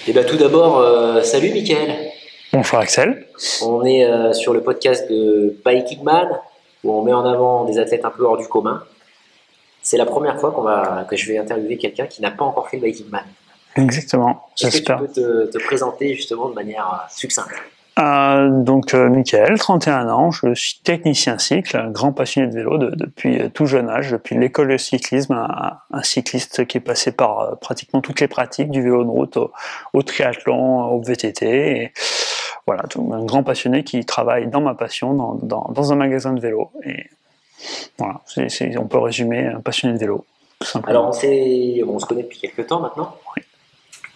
Eh ben, tout d'abord, salut Mickaël. Bonjour Axel. On est sur le podcast de Biking Man où on met en avant des athlètes un peu hors du commun. C'est la première fois que je vais interviewer quelqu'un qui n'a pas encore fait le Biking Man. Exactement, Est-ce que tu j'espère. peux te présenter justement de manière succincte? Mickaël, 31 ans, je suis technicien cycle, un grand passionné de vélo depuis tout jeune âge, depuis l'école de cyclisme, un cycliste qui est passé par pratiquement toutes les pratiques, du vélo de route au triathlon, au VTT. Et voilà, un grand passionné qui travaille dans ma passion, dans un magasin de vélo. Et voilà, on peut résumer un passionné de vélo, tout Alors simplement. on se connaît depuis quelques temps maintenant.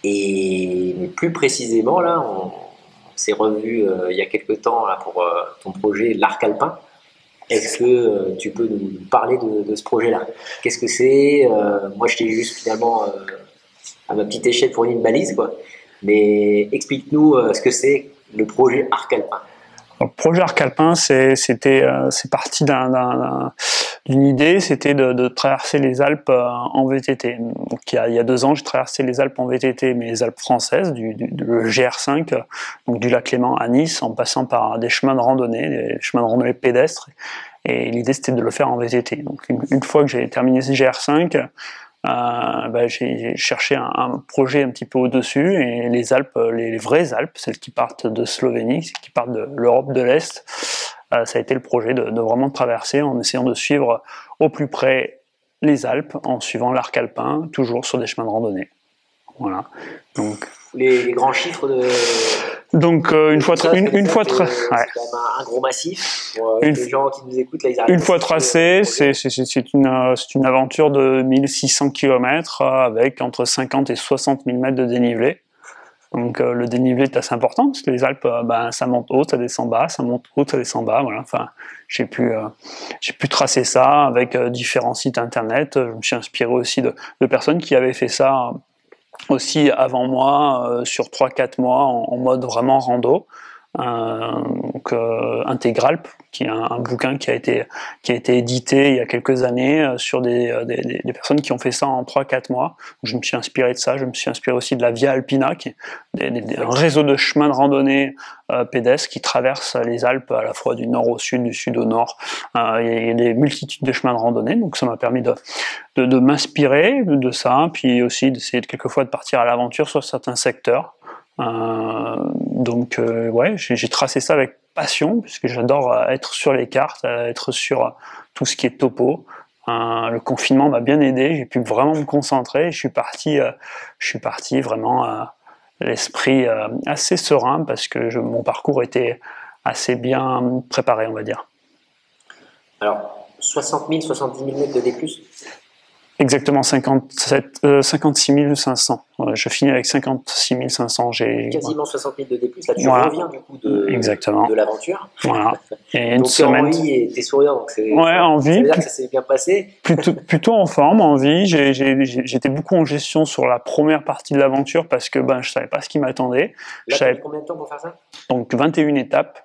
Mais plus précisément là, on s'est revu il y a quelques temps là, pour ton projet l'Arc Alpin. Est-ce que tu peux nous parler de ce projet-là? Qu'est-ce que c'est? Moi, je t'ai juste finalement à ma petite échelle fourni une balise, quoi. Mais explique-nous ce que c'est le projet Arc Alpin. Le projet Arc Alpin, c'est parti d'une idée, c'était de traverser les Alpes en VTT. Donc, il y a 2 ans, j'ai traversé les Alpes en VTT, mais les Alpes françaises, le GR5, donc du lac Léman à Nice, en passant par des chemins de randonnée pédestres. Et l'idée, c'était de le faire en VTT. Donc, une fois que j'ai terminé ce GR5, j'ai cherché un projet un petit peu au-dessus, et les Alpes, les vraies Alpes, celles qui partent de Slovénie, qui partent de l'Europe de l'Est, ça a été le projet de vraiment traverser en essayant de suivre au plus près les Alpes, en suivant l'arc alpin, toujours sur des chemins de randonnée. Voilà. Donc, les grands chiffres de. Donc une fois ça, ouais. C'est quand même un gros massif. Pour les gens qui nous écoutent, là, ils arrivent. Une fois tracé, c'est une aventure de 1600 km avec entre 50 et 60 000 mètres de dénivelé. Donc le dénivelé est assez important parce que les Alpes, ça monte haut, ça descend bas, ça monte haut, ça descend bas. Voilà. Enfin, j'ai pu tracer ça avec différents sites internet. Je me suis inspiré aussi de personnes qui avaient fait ça aussi avant moi, sur 3-4 mois en mode vraiment rando. Intégralp, qui est un bouquin qui a été édité il y a quelques années sur des personnes qui ont fait ça en 3-4 mois. Je me suis inspiré de ça. Je me suis inspiré aussi de la Via Alpina, qui est un réseau de chemins de randonnée pédestres qui traversent les Alpes à la fois du nord au sud, du sud au nord. Il y a des multitudes de chemins de randonnée, donc ça m'a permis de m'inspirer de ça, puis aussi d'essayer quelquefois de partir à l'aventure sur certains secteurs. J'ai tracé ça avec passion, puisque j'adore être sur les cartes, être sur tout ce qui est topo. Le confinement m'a bien aidé, j'ai pu vraiment me concentrer, je suis parti vraiment l'esprit assez serein, parce que mon parcours était assez bien préparé, on va dire. Alors, 60 000, 70 000 mètres de D+. Exactement, 56 500. Je finis avec 56 500. J'ai quasiment 60 000 de D+. Là, tu reviens du coup de l'aventure. Voilà. Et une donc, semaine. T'es en vie et t'es souriant, donc en vie. Ça veut dire que ça s'est bien passé. Plutôt en forme, en vie. J'étais beaucoup en gestion sur la première partie de l'aventure parce que je savais pas ce qui m'attendait. Là, t'as mis combien de temps pour faire ça? Donc 21 étapes,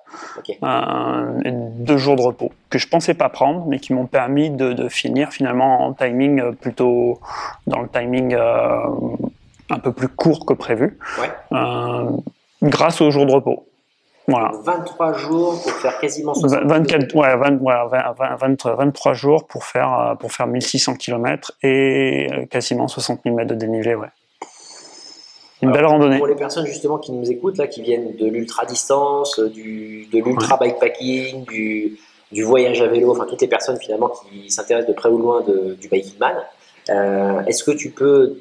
2 jours de repos que je pensais pas prendre, mais qui m'ont permis de finir finalement en timing plutôt dans le timing un peu plus court que prévu, grâce aux jours de repos. Voilà. 23 jours pour faire quasiment 60 23 jours pour faire 1600 km et quasiment 60 000 mètres de dénivelé, ouais. Belle randonnée. Pour les personnes justement qui nous écoutent, là, qui viennent de l'ultra distance, de l'ultra bikepacking, du voyage à vélo, enfin toutes les personnes finalement qui s'intéressent de près ou de loin du biking man, est-ce que tu peux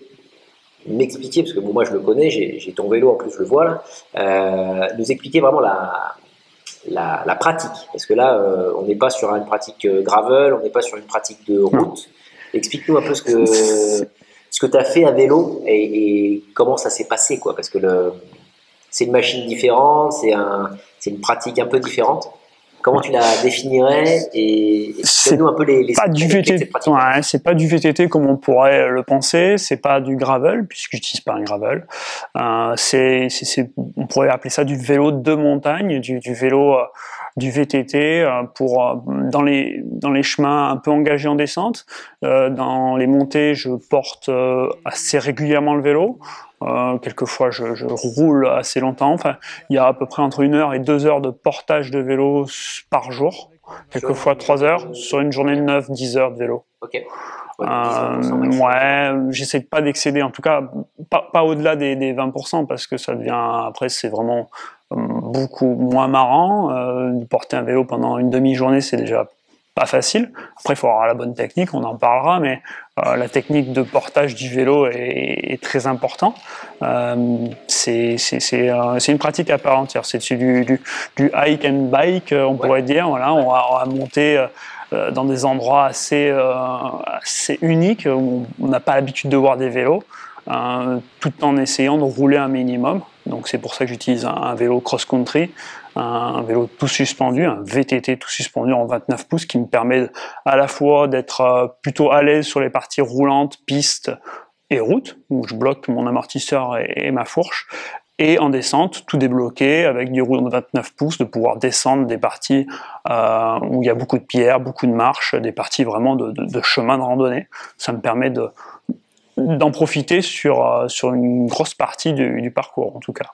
m'expliquer, parce que moi je le connais, j'ai ton vélo en plus, je le vois là, nous expliquer vraiment la pratique, parce que là on n'est pas sur une pratique gravel, on n'est pas sur une pratique de route. Explique-nous un peu ce que tu as fait à vélo et comment ça s'est passé, quoi, parce que c'est une machine différente, c'est une pratique un peu différente. Comment tu la définirais et donne-nous un peu les pas du VTT. C'est pas du VTT comme on pourrait le penser. C'est pas du gravel puisque j'utilise pas un gravel. On pourrait appeler ça du vélo de montagne, du vélo du VTT dans les chemins un peu engagés en descente. Dans les montées, je porte assez régulièrement le vélo. Quelquefois, je roule assez longtemps. Enfin, il y a à peu près entre 1 heure et 2 heures de portage de vélo par jour. Quelquefois 3 heures sur une journée de 9-10 heures de vélo. Ok. Ouais, j'essaie pas d'excéder, en tout cas pas au-delà des 20%, parce que ça devient, après c'est vraiment beaucoup moins marrant. De porter un vélo pendant une demi-journée, c'est déjà pas facile. Après, il faut avoir la bonne technique, on en parlera, mais la technique de portage du vélo est très important. C'est une pratique à part entière. C'est du hike and bike, on pourrait dire. Voilà, on va monter dans des endroits assez uniques où on n'a pas l'habitude de voir des vélos, tout en essayant de rouler un minimum. Donc c'est pour ça que j'utilise un vélo cross-country, un vélo tout suspendu, un VTT tout suspendu en 29 pouces qui me permet à la fois d'être plutôt à l'aise sur les parties roulantes, pistes et routes, où je bloque mon amortisseur et ma fourche, et en descente, tout débloqué avec du roulant de 29 pouces, de pouvoir descendre des parties où il y a beaucoup de pierres, beaucoup de marches, des parties vraiment de chemin de randonnée. Ça me permet d'en profiter sur une grosse partie du parcours, en tout cas.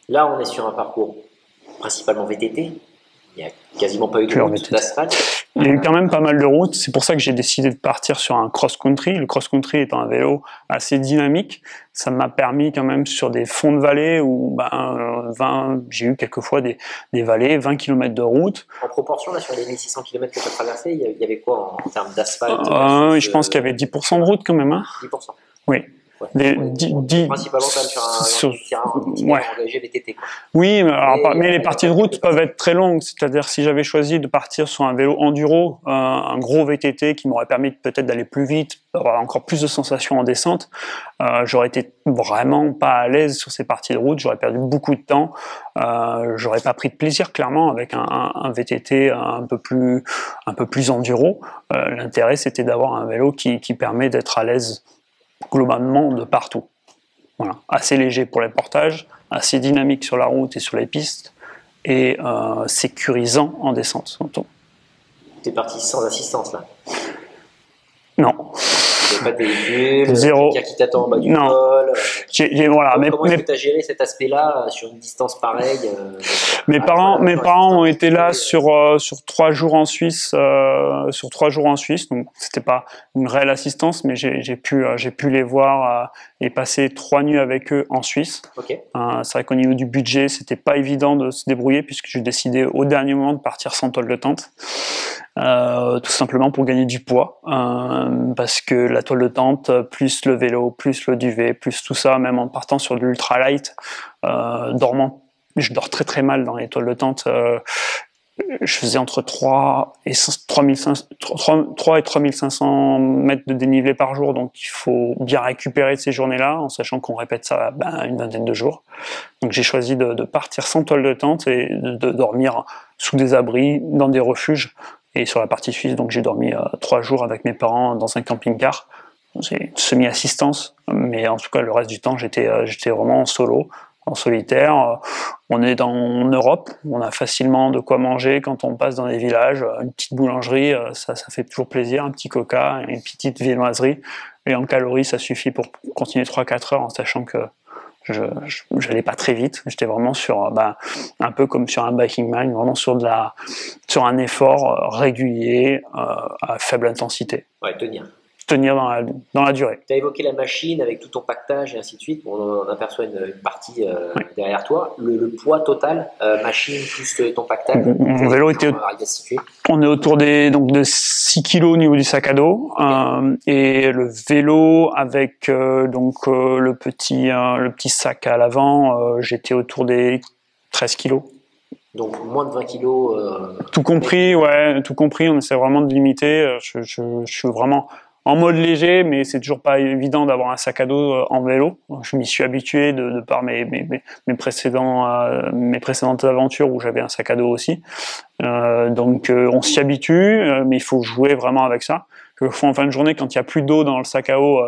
Là, on est sur un parcours principalement VTT. Il n'y a quasiment pas eu de route d'asphalte. Il y a eu quand même pas mal de routes. C'est pour ça que j'ai décidé de partir sur un cross-country. Le cross-country étant un vélo assez dynamique, ça m'a permis quand même sur des fonds de vallée où j'ai eu quelquefois des vallées, 20 km de route. En proportion, là, sur les 1600 km que tu as traversés, il y avait quoi en termes d'asphalte Je pense qu'il y avait 10% de route quand même. Hein. 10%. Oui. Ouais. Principalement quand même sur un terrain engagé VTT. Oui, mais les parties de route peuvent être très longues. C'est-à-dire si j'avais choisi de partir sur un vélo enduro, un gros VTT qui m'aurait permis peut-être d'aller plus vite, d'avoir encore plus de sensations en descente, j'aurais été vraiment pas à l'aise sur ces parties de route. J'aurais perdu beaucoup de temps. J'aurais pas pris de plaisir clairement avec un VTT un peu plus enduro. L'intérêt c'était d'avoir un vélo qui permet d'être à l'aise globalement de partout. Voilà. Assez léger pour les portages, assez dynamique sur la route et sur les pistes, et sécurisant en descente surtout. Tu es parti sans assistance là? Non. Il n'y a pas de véhicule, zéro. Quelqu'un qui t'attend en bas du col. Voilà, comment est-ce que tu as géré cet aspect-là sur une distance pareille? Mes parents ont été là sur 3 jours en Suisse, donc c'était pas une réelle assistance, mais j'ai pu les voir et passer 3 nuits avec eux en Suisse. Okay. C'est vrai qu'au niveau du budget, c'était pas évident de se débrouiller puisque j'ai décidé au dernier moment de partir sans toile de tente. Tout simplement pour gagner du poids, parce que la toile de tente, plus le vélo, plus le duvet, plus tout ça, même en partant sur de l'ultra light, je dors très très mal dans les toiles de tente. Je faisais entre 3 et 3500 mètres de dénivelé par jour, donc il faut bien récupérer de ces journées-là, en sachant qu'on répète ça une vingtaine de jours. Donc j'ai choisi de partir sans toile de tente et de dormir sous des abris, dans des refuges. Et sur la partie suisse, donc j'ai dormi 3 jours avec mes parents dans un camping-car. C'est semi-assistance, mais en tout cas le reste du temps j'étais vraiment en solo, en solitaire. On est en Europe, on a facilement de quoi manger quand on passe dans des villages. Une petite boulangerie, ça fait toujours plaisir, un petit coca, une petite viennoiserie. Et en calories, ça suffit pour continuer 3-4 heures en sachant que je n'allais pas très vite. J'étais vraiment sur, un peu comme sur un biking man, vraiment sur un effort régulier à faible intensité. Ouais, Tenir dans la durée. Tu as évoqué la machine avec tout ton pactage et ainsi de suite. On aperçoit une partie derrière toi. Le poids total, machine plus ton pactage. Mon vélo était. On est autour de 6 kg au niveau du sac à dos. Et le vélo avec le petit sac à l'avant, j'étais autour des 13 kg. Donc moins de 20 kilos. Tout compris, on essaie vraiment de limiter. Je suis vraiment en mode léger, mais c'est toujours pas évident d'avoir un sac à dos en vélo. Je m'y suis habitué de par mes précédentes aventures où j'avais un sac à dos aussi. Donc on s'y habitue, mais il faut jouer vraiment avec ça. Quelquefois en fin de journée, quand il n'y a plus d'eau dans le sac à eau,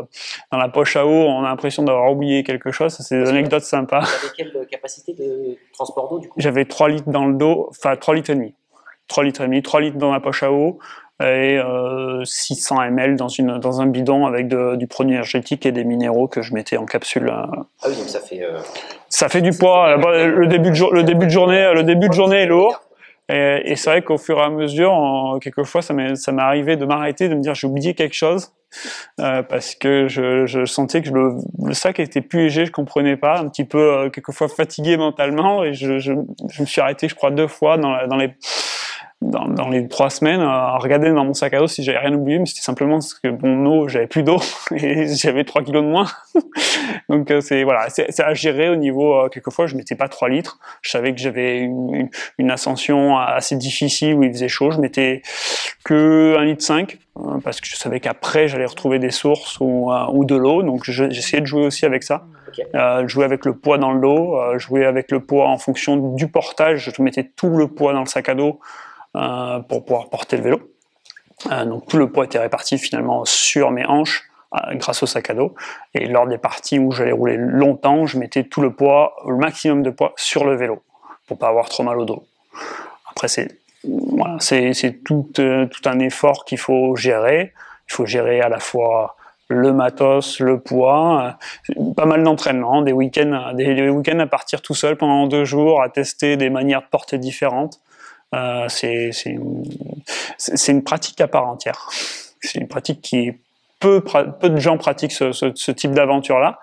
dans la poche à eau, on a l'impression d'avoir oublié quelque chose. C'est des anecdotes sympas. Tu avais quelle capacité de transport d'eau du coup? J'avais 3 litres dans le dos, enfin 3 litres et demi. 3 litres et demi, 3 litres dans la poche à eau et 600 ml dans un bidon avec du produit énergétique et des minéraux que je mettais en capsule. Ah oui, donc ça fait du poids. Le début de journée est lourd. Et c'est vrai qu'au fur et à mesure, quelquefois, ça m'est arrivé de m'arrêter, de me dire j'ai oublié quelque chose, parce que je sentais que le sac était plus léger, je comprenais pas, un petit peu quelquefois fatigué mentalement, et je me suis arrêté, je crois, 2 fois dans les 3 semaines à regarder dans mon sac à dos si j'avais rien oublié, mais c'était simplement parce que mon eau, j'avais plus d'eau et j'avais 3 kilos de moins. Donc c'est à gérer au niveau, quelquefois je mettais pas 3 litres, je savais que j'avais une ascension assez difficile où il faisait chaud, je mettais que 1,5 litre, parce que je savais qu'après j'allais retrouver des sources ou de l'eau, donc j'essayais de jouer aussi avec ça. Okay. Jouer avec le poids dans le dos, jouer avec le poids en fonction du portage, je mettais tout le poids dans le sac à dos pour pouvoir porter le vélo. Donc tout le poids était réparti finalement sur mes hanches grâce au sac à dos. Et lors des parties où j'allais rouler longtemps, je mettais tout le poids, le maximum de poids sur le vélo pour pas avoir trop mal au dos. Après c'est tout un effort qu'il faut gérer. Il faut gérer à la fois le matos, le poids, pas mal d'entraînement, des week-ends à partir tout seul pendant 2 jours, à tester des manières de porter différentes. C'est une pratique à part entière. C'est une pratique qui peu de gens pratiquent ce type d'aventure-là.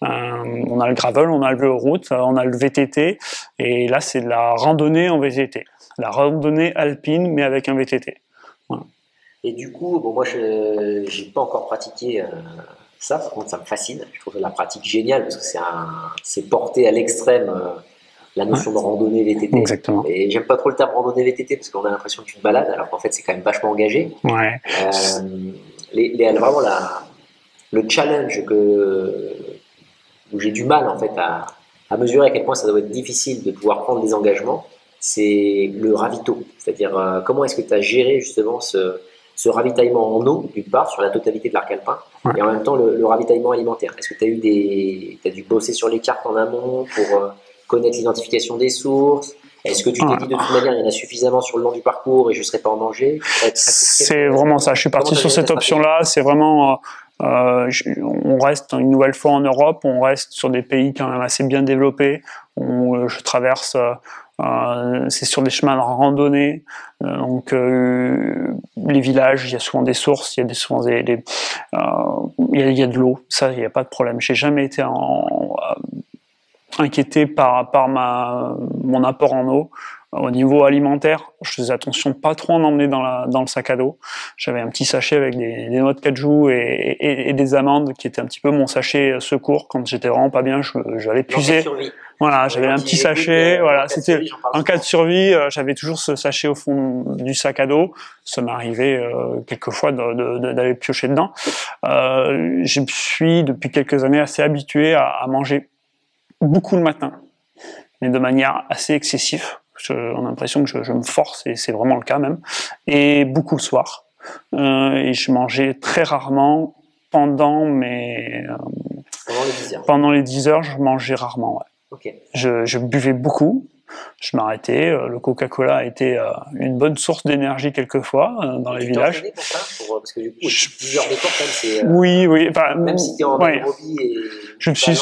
On a le gravel, on a le vélo route, on a le VTT, et là c'est de la randonnée en VTT, la randonnée alpine mais avec un VTT. Voilà. Et du coup, bon, moi j'ai pas encore pratiqué ça, par contre ça me fascine. Je trouve la pratique géniale parce que c'est porté à l'extrême. La notion de randonnée VTT. Exactement. Et j'aime pas trop le terme randonnée VTT parce qu'on a l'impression que tu te balades, alors qu'en fait c'est quand même vachement engagé. Ouais. Vraiment le challenge où j'ai du mal en fait à mesurer à quel point ça doit être difficile de pouvoir prendre des engagements, c'est le ravito. C'est-à-dire comment est-ce que tu as géré justement ce ravitaillement en eau, d'une part, sur la totalité de l'arc alpin, et en même temps le ravitaillement alimentaire. Est-ce que tu as dû bosser sur les cartes en amont pour connaître l'identification des sources? Est-ce que tu t'es dit de toute manière il y en a suffisamment sur le long du parcours et je ne serai pas en danger? C'est vraiment ça, je suis parti sur cette option-là, c'est vraiment on reste une nouvelle fois en Europe, on reste sur des pays quand même assez bien développés, je traverse, c'est sur des chemins de randonnée, donc les villages, il y a souvent des sources, il y a souvent il y a de l'eau, ça il n'y a pas de problème, j'ai jamais été inquiété par mon apport en eau. Au niveau alimentaire, je faisais attention pas trop en emmener dans le sac à dos. J'avais un petit sachet avec des noix de cajou et des amandes qui était un petit peu mon sachet secours quand j'étais vraiment pas bien. J'allais puiser. Voilà, j'avais un petit sachet. Voilà, c'était en cas de survie. J'avais toujours ce sachet au fond du sac à dos. Ça m'arrivait quelquefois d'aller piocher dedans. Je suis depuis quelques années assez habitué à manger beaucoup le matin, mais de manière assez excessive. On a l'impression que je me force, et c'est vraiment le cas même, et beaucoup le soir. Et je mangeais très rarement pendant les 10 heures. Pendant les 10 heures, je mangeais rarement. Ouais. Okay. Je buvais beaucoup. Je m'arrêtais. Le Coca-Cola a été une bonne source d'énergie quelquefois dans les villages. Pour ça, parce que du coup, 10 heures d'effort, quand même, c'est. Oui. Enfin, même si tu es en aérobie et. Je me suis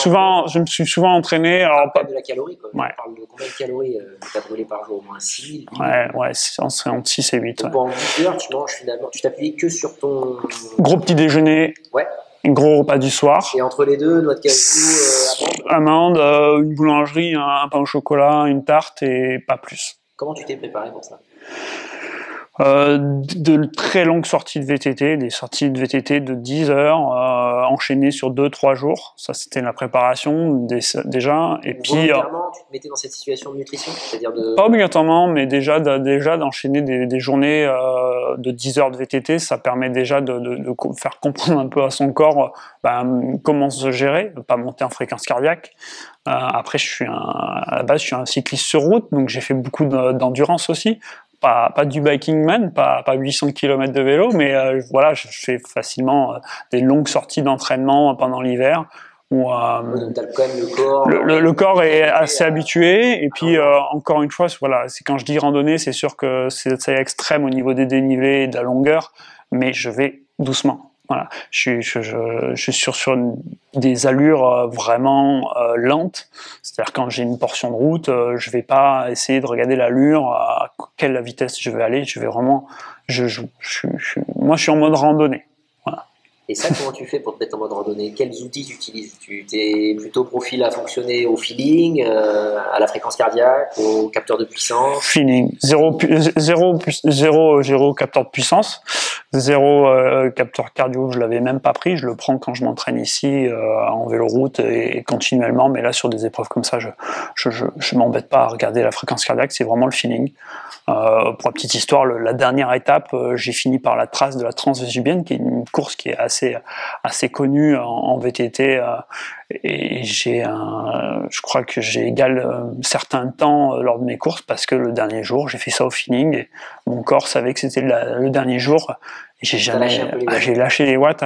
souvent entraîné. Alors, pas de la calorie, quoi. Ouais. On parle de combien de calories tu as brûlé par jour? Au moins 6 000. Ouais, on serait entre 6 et 8. Donc, pendant 10 heures, tu manges finalement. Tu t'appuies que sur ton. Gros petit déjeuner. Ouais. Gros repas du soir. Et entre les deux, noix de cajou, amande, une boulangerie, un pain au chocolat, une tarte et pas plus. Comment tu t'es préparé pour ça? De très longues sorties de VTT, des sorties de VTT de 10 heures, enchaînées sur 2-3 jours. Ça, c'était la préparation déjà. Et puis, volontairement, tu te mettais dans cette situation de nutrition, c'est-à-dire pas obligatoirement, mais déjà d'enchaîner des journées de 10 heures de VTT, ça permet déjà de faire comprendre un peu à son corps comment se gérer, pas monter en fréquence cardiaque. Après, à la base, je suis un cycliste sur route, donc j'ai fait beaucoup d'endurance aussi. pas du biking man, pas 800 km de vélo, mais voilà, je fais facilement des longues sorties d'entraînement pendant l'hiver. Où, donc t'as quand même le corps. Le corps est assez habitué, et puis encore une fois, voilà, c'est quand je dis randonnée, c'est sûr que c'est extrême au niveau des dénivelés et de la longueur, mais je vais doucement. Voilà, je suis sur des allures vraiment lentes. C'est-à-dire quand j'ai une portion de route, je vais pas essayer de regarder l'allure, à quelle vitesse je vais aller. Je vais vraiment, moi, je suis en mode randonnée. Voilà. Et ça, comment tu fais pour te mettre en mode randonnée? Quels outils tu utilises? Tu t'es plutôt profil à fonctionner au feeling, à la fréquence cardiaque, au capteur de puissance? Feeling. Zéro capteur de puissance. Zéro capteur cardio, je l'avais même pas pris. Je le prends quand je m'entraîne ici en véloroute et continuellement. Mais là, sur des épreuves comme ça, je m'embête pas à regarder la fréquence cardiaque. C'est vraiment le feeling. Pour la petite histoire, la dernière étape, j'ai fini par la trace de la Transvésubienne, qui est une course qui est assez connue en VTT, et je crois que j'ai égalé certains temps lors de mes courses, parce que le dernier jour, j'ai fait ça au feeling, et mon corps savait que c'était le dernier jour. J'ai lâché les watts,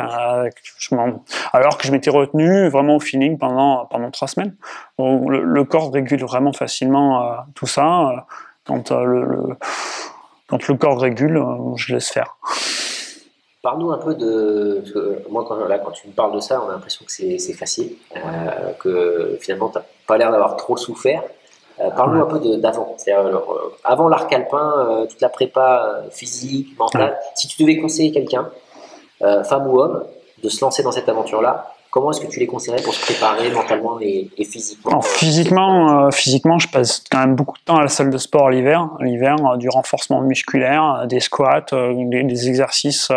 alors que je m'étais retenu vraiment au feeling pendant 3 semaines. Donc, le corps régule vraiment facilement tout ça. Quand le corps régule, je laisse faire. Parle-nous un peu de... Parce que moi, quand tu me parles de ça, on a l'impression que c'est facile, que finalement, tu n'as pas l'air d'avoir trop souffert. Parle-nous un peu d'avant. C'est-à-dire, avant l'arc alpin, toute la prépa physique, mentale. Si tu devais conseiller quelqu'un, femme ou homme, de se lancer dans cette aventure-là, comment est-ce que tu les conseillerais pour se préparer mentalement et physiquement? Alors, physiquement, je passe quand même beaucoup de temps à la salle de sport l'hiver. L'hiver, du renforcement musculaire, des squats, des exercices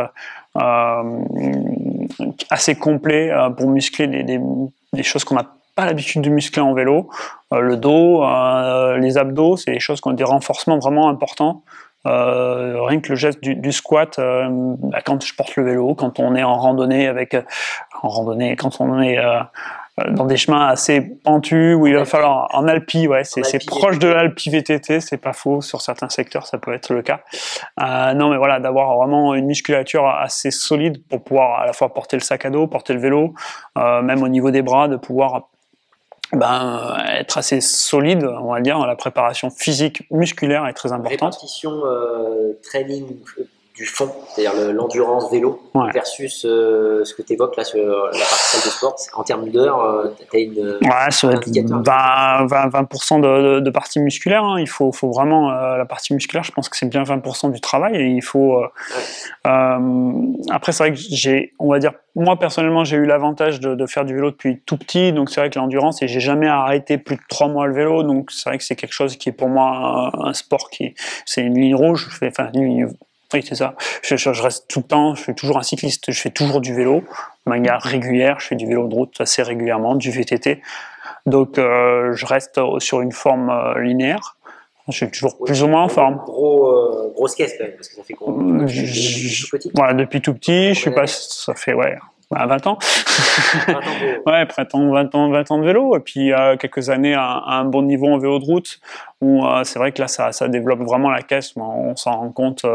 assez complets pour muscler des choses qu'on n'a pas l'habitude de muscler en vélo. Le dos, les abdos, c'est des choses qui ont des renforcements vraiment importants. Rien que le geste du squat, quand je porte le vélo, quand on est en randonnée quand on est dans des chemins assez pentus où il va falloir en alpi, c'est proche de l'alpi VTT, c'est pas faux, sur certains secteurs ça peut être le cas. Non mais voilà, d'avoir vraiment une musculature assez solide pour pouvoir à la fois porter le sac à dos, porter le vélo, même au niveau des bras, de pouvoir être assez solide, on va dire. La préparation physique musculaire est très importante. Répartition training du fond, c'est-à-dire l'endurance vélo, versus ce que tu évoques là sur la partie salle de sport, en termes d'heures, tu as une... Ouais, ça va être 20% de partie musculaire. Hein. Il faut vraiment... la partie musculaire, je pense que c'est bien 20% du travail. Et il faut... après, c'est vrai que on va dire, moi personnellement, j'ai eu l'avantage de faire du vélo depuis tout petit. Donc c'est vrai que l'endurance, et j'ai jamais arrêté plus de 3 mois le vélo. Donc c'est vrai que c'est quelque chose qui est pour moi un sport c'est une ligne rouge. Oui, c'est ça. Je reste tout le temps, je suis toujours un cycliste, je fais toujours du vélo, de manière régulière, je fais du vélo de route assez régulièrement, du VTT. Donc je reste sur une forme linéaire. Je suis toujours plus ou moins en forme. Grosse caisse quand même, parce que ça fait quoi? Voilà, depuis tout petit, ça fait 20 ans. 20 ans ouais, 20 ans de vélo, et puis quelques années à un bon niveau en vélo de route, où c'est vrai que là ça développe vraiment la caisse. On s'en rend compte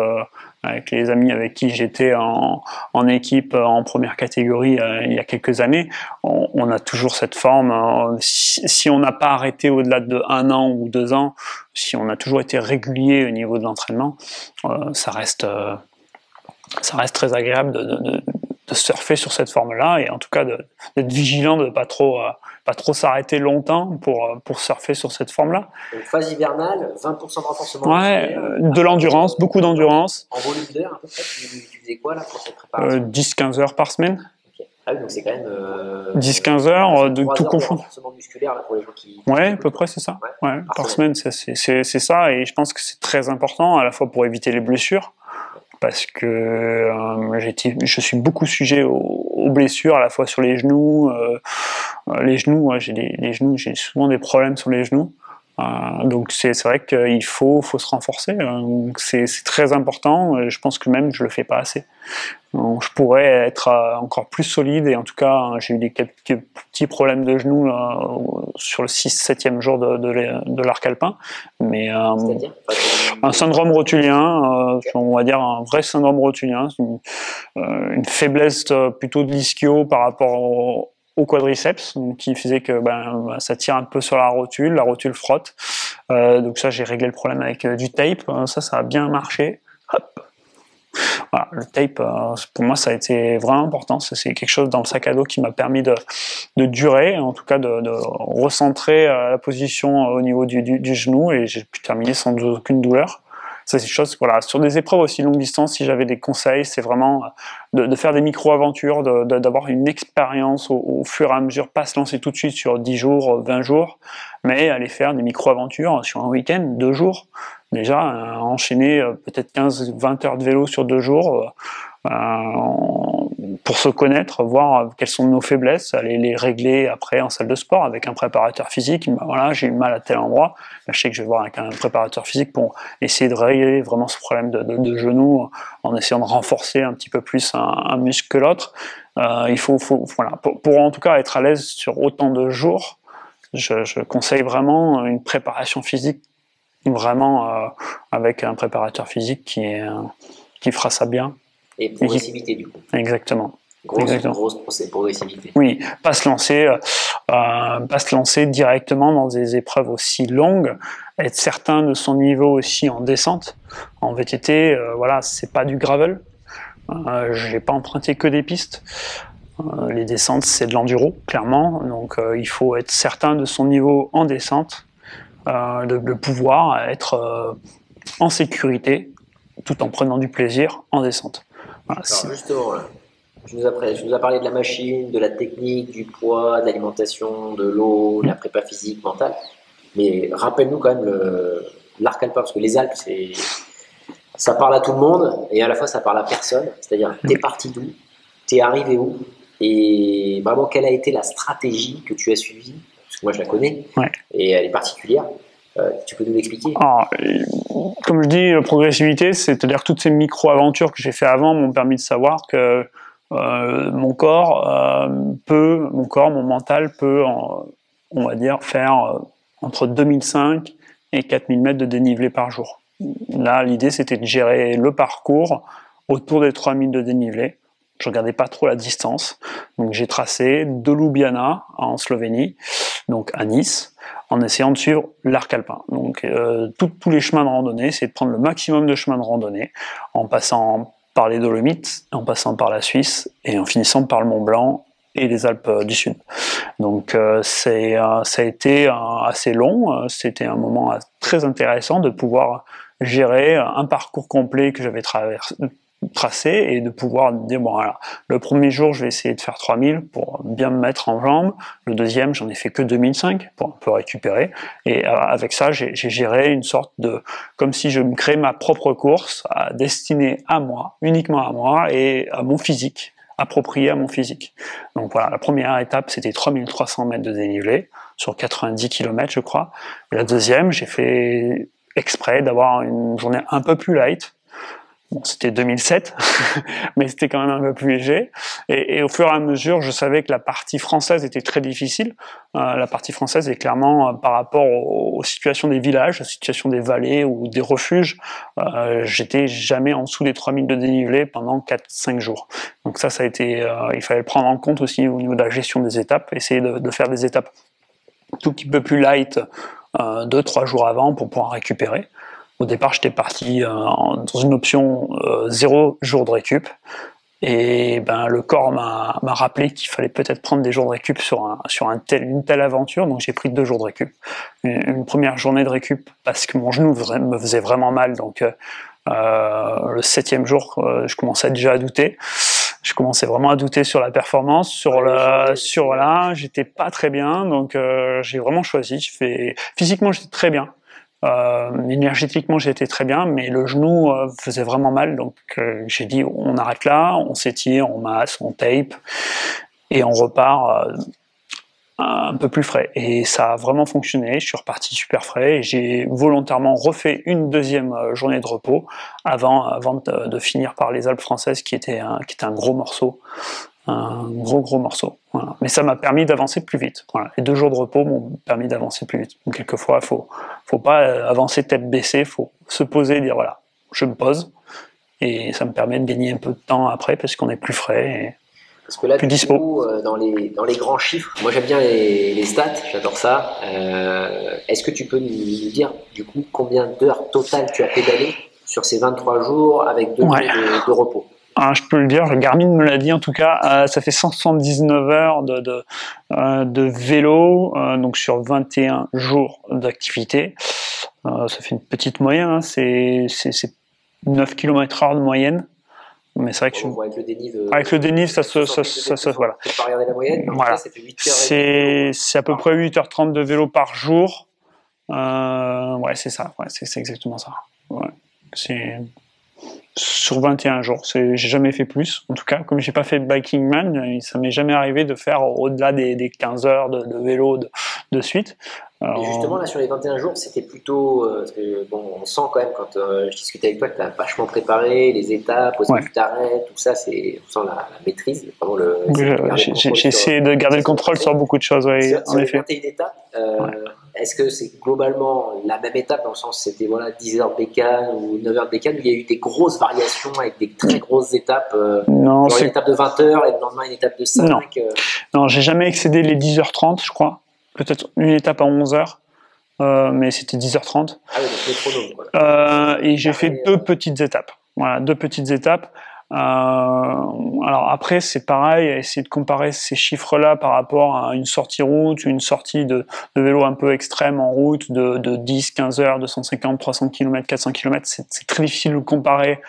avec les amis avec qui j'étais en équipe en première catégorie il y a quelques années. On a toujours cette forme. Si on n'a pas arrêté au-delà de 1 an ou 2 ans, si on a toujours été régulier au niveau de l'entraînement, ça reste très agréable de surfer sur cette forme-là, et en tout cas d'être vigilant de pas trop s'arrêter longtemps pour surfer sur cette forme-là. Donc phase hivernale, 20% de renforcement. Ouais, de l'endurance, beaucoup d'endurance. En volume d'heures, à peu près, tu faisais quoi là pour cette préparation? 10-15 heures par semaine. Okay. Ah oui, donc c'est quand même 10-15 heures de tout confondre. Renforcement musculaire là, pour les gens qui... Ouais, à peu près c'est ça. Ouais, par semaine, c'est ça, et je pense que c'est très important à la fois pour éviter les blessures, parce que je suis beaucoup sujet aux blessures, à la fois sur les genoux. J'ai souvent des problèmes sur les genoux. Donc c'est vrai qu'il faut se renforcer. C'est très important. Je pense que même je le fais pas assez. je pourrais être encore plus solide. Et en tout cas, j'ai eu quelques petits problèmes de genoux là, sur le 6-7e jour de l'arc alpin. Mais un syndrome rotulien, on va dire un vrai syndrome rotulien, une faiblesse plutôt de l'ischio par rapport au quadriceps, donc, qui faisait que ça tire un peu sur la rotule frotte. Donc ça, j'ai réglé le problème avec du tape. Ça a bien marché. Hop. Voilà, le tape, pour moi, ça a été vraiment important. C'est quelque chose dans le sac à dos qui m'a permis de durer, en tout cas de recentrer la position au niveau du genou, et j'ai pu terminer sans aucune douleur. Ça, c'est une chose, voilà. Sur des épreuves aussi longue distance, si j'avais des conseils, c'est vraiment de faire des micro-aventures, d'avoir une expérience au fur et à mesure, pas se lancer tout de suite sur 10 jours, 20 jours, mais aller faire des micro-aventures sur un week-end, 2 jours. Déjà, enchaîner peut-être 15-20 heures de vélo sur 2 jours pour se connaître, voir quelles sont nos faiblesses, aller les régler après en salle de sport avec un préparateur physique. Voilà, j'ai eu mal à tel endroit, je sais que je vais voir avec un préparateur physique pour essayer de régler vraiment ce problème de genou en essayant de renforcer un petit peu plus un muscle que l'autre. Il faut voilà, pour en tout cas être à l'aise sur autant de jours, je conseille vraiment une préparation physique vraiment avec un préparateur physique qui fera ça bien. Et progressivité, du coup. Exactement. Grosse progressivité. Oui, pas se lancer directement dans des épreuves aussi longues, être certain de son niveau aussi en descente. En VTT, voilà, c'est pas du gravel. J'ai pas emprunté que des pistes. Les descentes, c'est de l'enduro, clairement. Donc, il faut être certain de son niveau en descente. De pouvoir être en sécurité tout en prenant du plaisir en descente. Voilà, alors justement, là, je vous ai parlé de la machine, de la technique, du poids, de l'alimentation, de l'eau, de la prépa physique, mentale. Mais rappelle-nous quand même l'arc alpin, parce que les Alpes, ça parle à tout le monde et à la fois ça parle à personne. C'est-à-dire, t'es parti d'où, t'es arrivé où, et vraiment quelle a été la stratégie que tu as suivie. Moi je la connais, ouais. Et elle est particulière. Tu peux nous l'expliquer? Comme je dis, progressivité, c'est-à-dire toutes ces micro-aventures que j'ai fait avant m'ont permis de savoir que mon corps mon mental peut, on va dire, faire entre 2005 et 4000 mètres de dénivelé par jour. Là, l'idée, c'était de gérer le parcours autour des 3000 de dénivelé. Je regardais pas trop la distance, donc j'ai tracé de Ljubljana en Slovénie, donc à Nice, en essayant de suivre l'arc alpin. Donc tous les chemins de randonnée, c'est de prendre le maximum de chemins de randonnée, en passant par les Dolomites, en passant par la Suisse et en finissant par le Mont Blanc et les Alpes du Sud. Donc ça a été assez long, c'était un moment très intéressant de pouvoir gérer un parcours complet que j'avais tracé et de pouvoir dire bon voilà, le premier jour je vais essayer de faire 3000 pour bien me mettre en jambes, le deuxième j'en ai fait que 2005 pour un peu récupérer, et avec ça j'ai géré une sorte de, comme si je me créais ma propre course destinée à moi, uniquement à moi et à mon physique, appropriée à mon physique. Donc voilà, la première étape c'était 3300 mètres de dénivelé sur 90 km je crois, et la deuxième j'ai fait exprès d'avoir une journée un peu plus light. Bon, c'était 2007, mais c'était quand même un peu plus léger. Et au fur et à mesure, je savais que la partie française était très difficile. La partie française est clairement, par rapport aux situations des villages, aux situations des vallées ou des refuges, j'étais jamais en dessous des 3000 de dénivelé pendant 4-5 jours. Donc ça a été, il fallait le prendre en compte aussi au niveau de la gestion des étapes, essayer de faire des étapes tout petit peu plus light 2-3 jours avant pour pouvoir récupérer. Au départ, j'étais parti dans une option 0 jour de récup. Et le corps m'a rappelé qu'il fallait peut-être prendre des jours de récup sur une telle aventure. Donc j'ai pris 2 jours de récup. Une première journée de récup parce que mon genou me faisait vraiment mal. Donc le 7e jour, je commençais déjà à douter. Je commençais vraiment à douter sur la performance, voilà, j'étais pas très bien. Donc j'ai vraiment choisi. Physiquement, j'étais très bien. Énergétiquement j'étais très bien, mais le genou faisait vraiment mal, donc j'ai dit on arrête là, on s'étire, on masse, on tape et on repart un peu plus frais. Et ça a vraiment fonctionné, je suis reparti super frais et j'ai volontairement refait une deuxième journée de repos avant de finir par les Alpes françaises qui était un gros morceau. Un gros morceau. Voilà. Mais ça m'a permis d'avancer plus vite. Voilà. Les 2 jours de repos m'ont permis d'avancer plus vite. Donc quelquefois, faut pas avancer tête baissée, faut se poser et dire voilà, je me pose. Et ça me permet de gagner un peu de temps après parce qu'on est plus frais et parce que là, plus dispo. Coup, dans les grands chiffres, moi j'aime bien les stats, j'adore ça. Est-ce que tu peux nous dire du coup combien d'heures totales tu as pédalé sur ces 23 jours avec 2 jours de repos? Je peux le dire, le Garmin me l'a dit en tout cas, ça fait 179 heures de vélo, donc sur 21 jours d'activité. Ça fait une petite moyenne, hein, c'est 9 km/h de moyenne. Mais c'est vrai que avec le dénive, ça voilà. Je peux pas regarder la moyenne, mais voilà. Ça fait 8 c'est à peu près 8h30 de vélo par jour. Ouais, c'est ça, ouais, c'est exactement ça. Ouais. C'est sur 21 jours, j'ai jamais fait plus. En tout cas, comme j'ai pas fait Biking Man, ça m'est jamais arrivé de faire au-delà des 15 heures de vélo de suite. Et justement, là, sur les 21 jours, c'était plutôt. Parce que, bon, on sent quand même, quand je discutais avec toi, que tu as vachement préparé les étapes, où est-ce que tu t'arrêtes, tout ça, on sent la maîtrise. J'ai essayé de garder le contrôle sur beaucoup de choses, ouais, en effet. 21 étapes, est-ce que c'est globalement la même étape, dans le sens c'était 10 heures de bécane ou 9 heures de bécane, ou il y a eu des grosses variations avec des très grosses étapes Non, une étape de 20 heures et le lendemain une étape de 5 Non, j'ai jamais excédé les 10h30, je crois. Peut-être une étape à 11h, mais c'était 10h30. Ah oui, donc métronome, quoi. Et j'ai fait 2 petites étapes. Voilà, 2 petites étapes. Alors après, c'est pareil, essayer de comparer ces chiffres-là par rapport à une sortie route, une sortie de vélo un peu extrême en route de 10, 15 heures, 250, 300 km, 400 km, c'est très difficile de comparer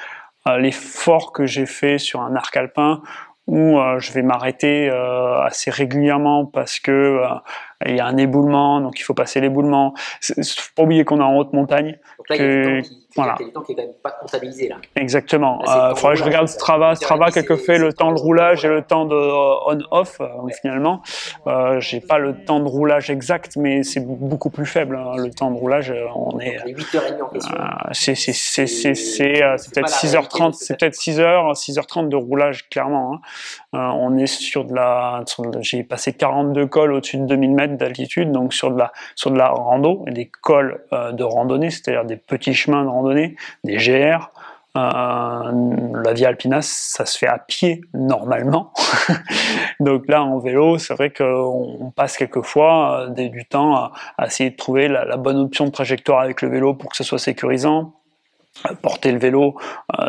l'effort que j'ai fait sur un arc alpin où je vais m'arrêter assez régulièrement parce que il y a un éboulement, donc il faut passer l'éboulement. Faut pas oublier qu'on est en haute montagne. Donc là, il y a des temps qui est quand même pas comptabilisé là. Exactement. Faudrait que je regarde Strava quelquefois le temps de roulage et le temps de on-off. Finalement, j'ai pas le temps de roulage exact, mais c'est beaucoup plus faible. Hein. Le temps de roulage, on est. Les 8h30 en question. C'est peut-être 6h30, c'est peut-être 6h30 de roulage clairement. Hein. On est sur j'ai passé 42 cols au-dessus de 2000 mètres d'altitude, donc sur de la rando, et des cols de randonnée, c'est-à-dire des petits chemins de randonnée, des GR. La Via Alpina, ça se fait à pied normalement. Donc là, en vélo, c'est vrai qu'on passe quelquefois du temps à essayer de trouver la bonne option de trajectoire avec le vélo pour que ce soit sécurisant. Porter le vélo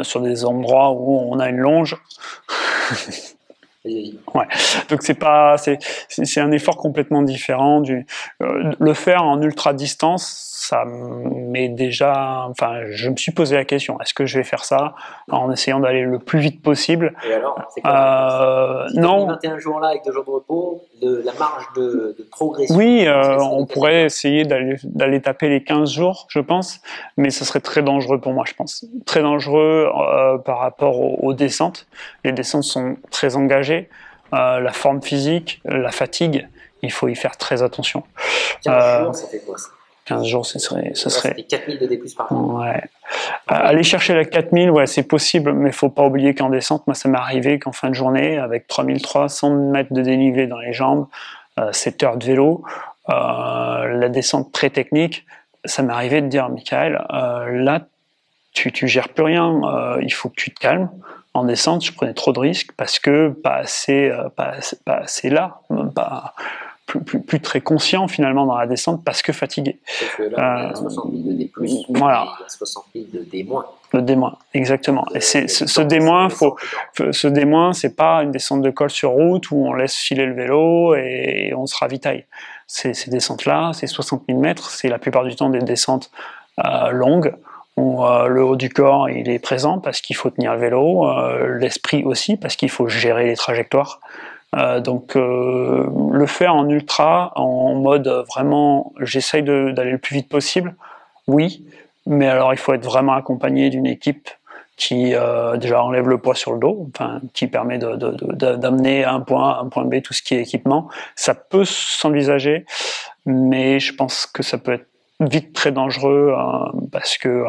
sur des endroits où on a une longe. Ouais. Donc c'est un effort complètement différent le faire en ultra distance. Ça m'est déjà, je me suis posé la question, est-ce que je vais faire ça en essayant d'aller le plus vite possible? Et alors, c'est quoi non. 21 jours là avec 2 jours de repos, la marge de progression. Oui, on pourrait essayer d'aller taper les 15 jours, je pense, mais ce serait très dangereux pour moi, je pense. Très dangereux par rapport aux descentes. Les descentes sont très engagées. La forme physique, la fatigue, il faut y faire très attention. 15 jours, ça fait quoi ça? 15 jours, ce serait... Ça fait 4000 de D+, par jour. Ouais. Aller chercher la 4000, ouais, c'est possible, mais il ne faut pas oublier qu'en descente, moi, ça m'est arrivé qu'en fin de journée, avec 3300 mètres de dénivelé dans les jambes, 7 heures de vélo, la descente très technique, ça m'est arrivé de dire, Michael, là, tu gères plus rien, il faut que tu te calmes. En descente, je prenais trop de risques parce que pas assez là, plus très conscient finalement dans la descente parce que fatigué. Parce que là, on a 60 000 de D+, voilà. Il y a 60 000 de D-. Le D-, exactement. Et ce D-, c'est pas une descente de col sur route où on laisse filer le vélo et on se ravitaille. Ces descentes-là, c'est 60 000 mètres, c'est la plupart du temps des descentes longues, où le haut du corps il est présent parce qu'il faut tenir le vélo, l'esprit aussi parce qu'il faut gérer les trajectoires. Donc le faire en ultra, en mode vraiment j'essaye d'aller le plus vite possible, oui, mais alors il faut être vraiment accompagné d'une équipe qui déjà enlève le poids sur le dos, enfin, qui permet d'amener à un point B tout ce qui est équipement. Ça peut s'envisager, mais je pense que ça peut être vite très dangereux parce que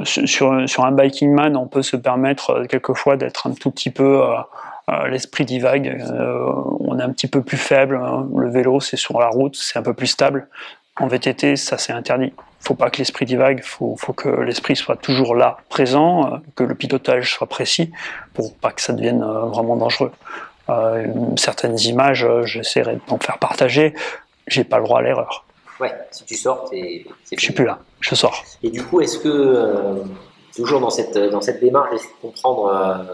sur un biking man, on peut se permettre quelquefois d'être un tout petit peu l'esprit divague. On est un petit peu plus faible. Le vélo, c'est sur la route, c'est un peu plus stable. En VTT, ça c'est interdit. Faut pas que l'esprit divague, faut que l'esprit soit toujours là, présent, que le pilotage soit précis, pour pas que ça devienne vraiment dangereux. Certaines images, j'essaierai d'en faire partager. J'ai pas le droit à l'erreur. Ouais, si tu sors, je suis plus là, je sors. Et du coup, est-ce que toujours dans cette démarche, j'essaie de comprendre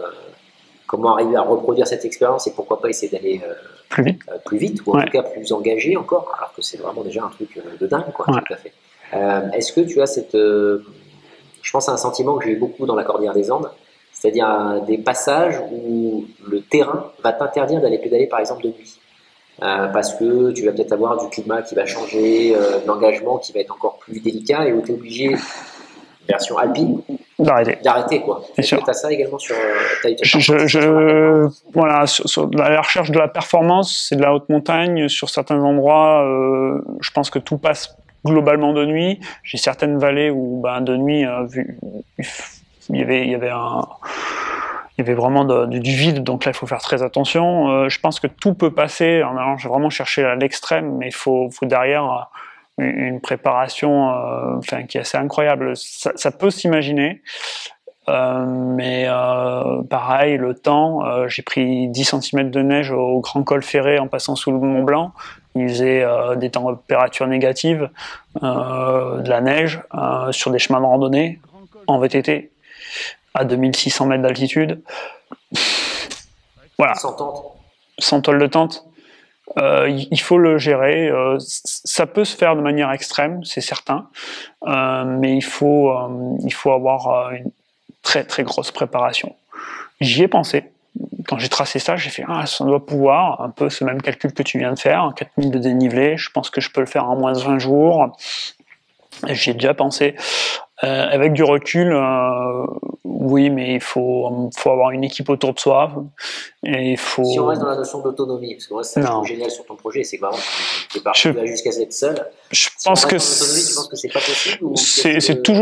comment arriver à reproduire cette expérience et pourquoi pas essayer d'aller plus vite ou en tout cas plus engagé encore, alors que c'est vraiment déjà un truc de dingue, quoi. Tout à fait. Est-ce que tu as je pense à un sentiment que j'ai eu beaucoup dans la Cordillère des Andes, c'est-à-dire des passages où le terrain va t'interdire d'aller pédaler par exemple de nuit, parce que tu vas peut-être avoir du climat qui va changer, de l'engagement qui va être encore plus délicat et où tu es obligé, version alpine, d'arrêter quoi. Est-ce que tu as ça également sur voilà, sur la recherche de la performance, c'est de la haute montagne. Sur certains endroits, je pense que tout passe globalement de nuit. J'ai certaines vallées où de nuit, il y avait vraiment du vide, donc là il faut faire très attention. Je pense que tout peut passer en allant vraiment chercher à l'extrême, mais il faut derrière une préparation qui est assez incroyable. Ça peut s'imaginer, mais pareil, le temps, j'ai pris 10 cm de neige au Grand Col Ferré en passant sous le Mont Blanc. Il faisait des températures négatives, de la neige sur des chemins de randonnée en VTT à 2600 mètres d'altitude. Voilà. Sans tôle de tente. Il faut le gérer. Ça peut se faire de manière extrême, c'est certain, mais il faut avoir une très très grosse préparation. J'y ai pensé. Quand j'ai tracé ça, j'ai fait ça doit pouvoir, un peu ce même calcul que tu viens de faire, 4000 de dénivelé, je pense que je peux le faire en moins de 20 jours. J'y ai déjà pensé. Avec du recul, oui, mais il faut avoir une équipe autour de soi. Et Si on reste dans la notion d'autonomie, parce que moi, c'est ça que je trouve génial sur ton projet, c'est que vraiment, tu es parti jusqu'à être seul. Je pense que tu penses que c'est pas possible ou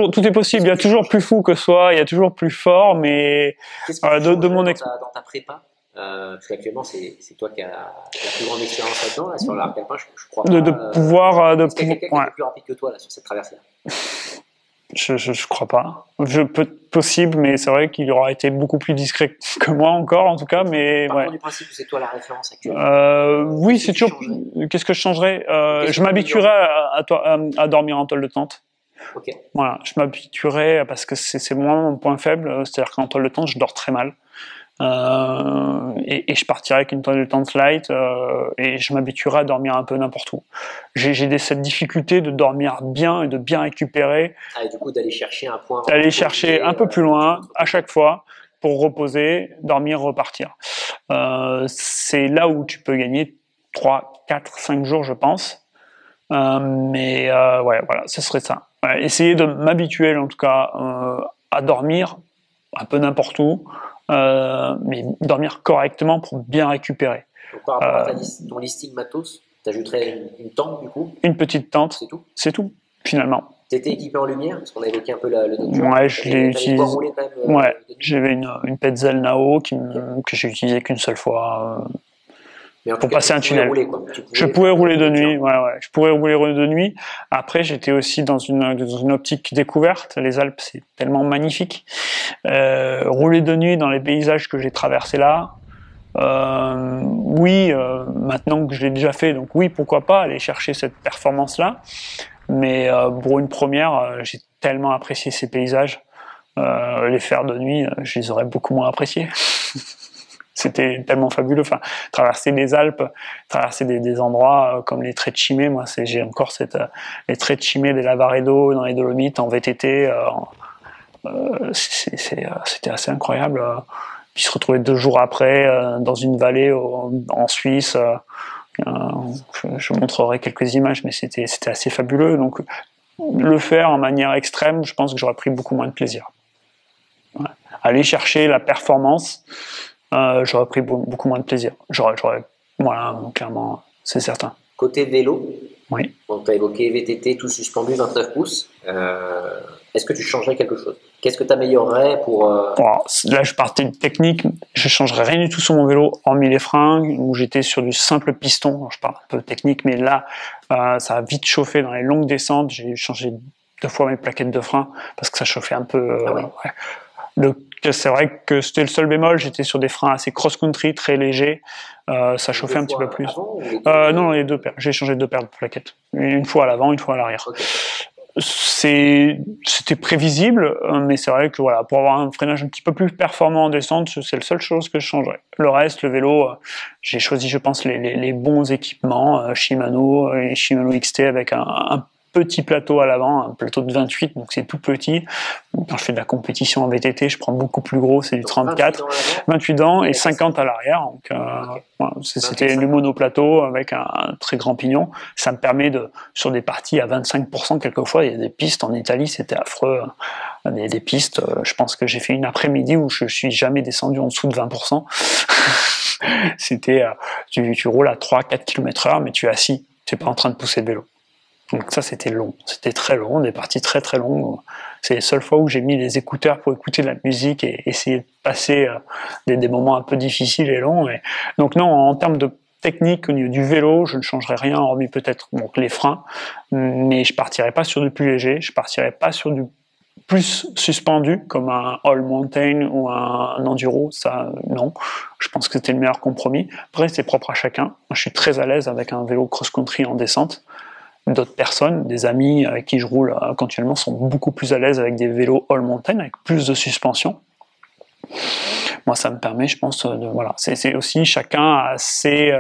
tout est possible. Il y a toujours plus fou que soi, il y a toujours plus fort, mais de mon expérience. Dans ta prépa, parce qu'actuellement, c'est toi qui as la plus grande expérience là-dedans, là, sur l'arc alpin, je crois pas. De pouvoir. Est-ce qu'il y a quelqu'un qui est plus rapide que toi là, sur cette traversée-là? Je crois pas. Possible, mais c'est vrai qu'il aura été beaucoup plus discret que moi encore, en tout cas. Mais du principe que c'est toi la référence actuelle. Oui, c'est toujours. Qu'est-ce que je changerais? Je m'habituerais à dormir en tôle de tente. Okay. Voilà, je m'habituerais parce que c'est moins mon point faible. C'est-à-dire qu'en tôle de tente, je dors très mal. Et je partirai avec une tôle de tente light et je m'habituerai à dormir un peu n'importe où. J'ai cette difficulté de dormir bien et de bien récupérer. Et du coup, d'aller chercher un point. D'aller chercher un peu plus loin à chaque fois pour reposer, dormir, repartir. C'est là où tu peux gagner 3, 4, 5 jours, je pense. Ouais, voilà, ce serait ça. Ouais, essayer de m'habituer, en tout cas, à dormir un peu n'importe où. Mais dormir correctement pour bien récupérer. Donc, par rapport à ton listing matos, tu ajouterais une tente du coup? Une petite tente. C'est tout? C'est tout, finalement. Tu étais équipé en lumière? Parce qu'on a évoqué un peu le nocturne. Ouais, je l'ai utilisé. Ouais, j'avais une Petzl Nao que j'ai utilisée qu'une seule fois. Pour passer un tunnel. Je pouvais rouler de nuit, ouais, je pourrais rouler de nuit. Après, j'étais aussi dans une optique découverte. Les Alpes, c'est tellement magnifique. Rouler de nuit dans les paysages que j'ai traversés là, oui, maintenant que je l'ai déjà fait, donc oui, pourquoi pas aller chercher cette performance-là. Mais pour une première, j'ai tellement apprécié ces paysages. Les faire de nuit, je les aurais beaucoup moins appréciés. C'était tellement fabuleux. Enfin, traverser les Alpes, traverser des endroits comme les Tre Cime. Moi, j'ai encore les Tre Cime des Lavaredo dans les Dolomites en VTT. C'était assez incroyable. Puis se retrouver 2 jours après dans une vallée en Suisse. Je montrerai quelques images, mais c'était assez fabuleux. Donc, le faire en manière extrême, je pense que j'aurais pris beaucoup moins de plaisir. aller chercher la performance, j'aurais pris beaucoup moins de plaisir. Voilà, clairement, c'est certain. Côté vélo, oui. Donc, tu as évoqué VTT, tout suspendu, 29 pouces. Est-ce que tu changerais quelque chose? Qu'est-ce que tu améliorerais pour... Là, je partais de technique. Je ne changerais rien du tout sur mon vélo, hormis les freins, où j'étais sur du simple piston. Alors, je parle un peu de technique, mais là, ça a vite chauffé dans les longues descentes. J'ai changé 2 fois mes plaquettes de frein parce que ça chauffait un peu. C'est vrai que c'était le seul bémol. J'étais sur des freins assez cross-country, très légers. Ça chauffait un petit peu plus. Non, les 2 paires. J'ai changé 2 paires de plaquettes. Une fois à l'avant, une fois à l'arrière. Okay. C'était prévisible, mais c'est vrai que voilà, pour avoir un freinage un petit peu plus performant en descente, c'est la seule chose que je changerais. Le reste, le vélo, j'ai choisi, je pense, les bons équipements, Shimano et Shimano XT avec un petit plateau à l'avant, un plateau de 28, donc c'est tout petit. Quand je fais de la compétition en VTT, je prends beaucoup plus gros, c'est du 34, 28 ans et 50 à l'arrière. Donc voilà, c'était du monoplateau avec un très grand pignon. Ça me permet sur des parties à 25%, quelquefois, il y a des pistes en Italie, c'était affreux. Des pistes, je pense que j'ai fait une après-midi où je suis jamais descendu en dessous de 20%. C'était, tu roules à 3-4 km/h, mais tu es assis, tu n'es pas en train de pousser le vélo. Donc ça, c'était long, c'était très long, des parties très très longues. C'est les seules fois où j'ai mis les écouteurs pour écouter de la musique et essayer de passer des moments un peu difficiles et longs. Donc non, en termes de technique au niveau du vélo, je ne changerais rien, hormis peut-être les freins, mais je partirais pas sur du plus léger, je partirais pas sur du plus suspendu comme un all mountain ou un enduro, ça non, je pense que c'était le meilleur compromis. Après, c'est propre à chacun. Moi, je suis très à l'aise avec un vélo cross-country en descente. D'autres personnes, des amis avec qui je roule continuellement, sont beaucoup plus à l'aise avec des vélos all mountain, avec plus de suspension. Moi, ça me permet, je pense, voilà. C'est aussi chacun a ses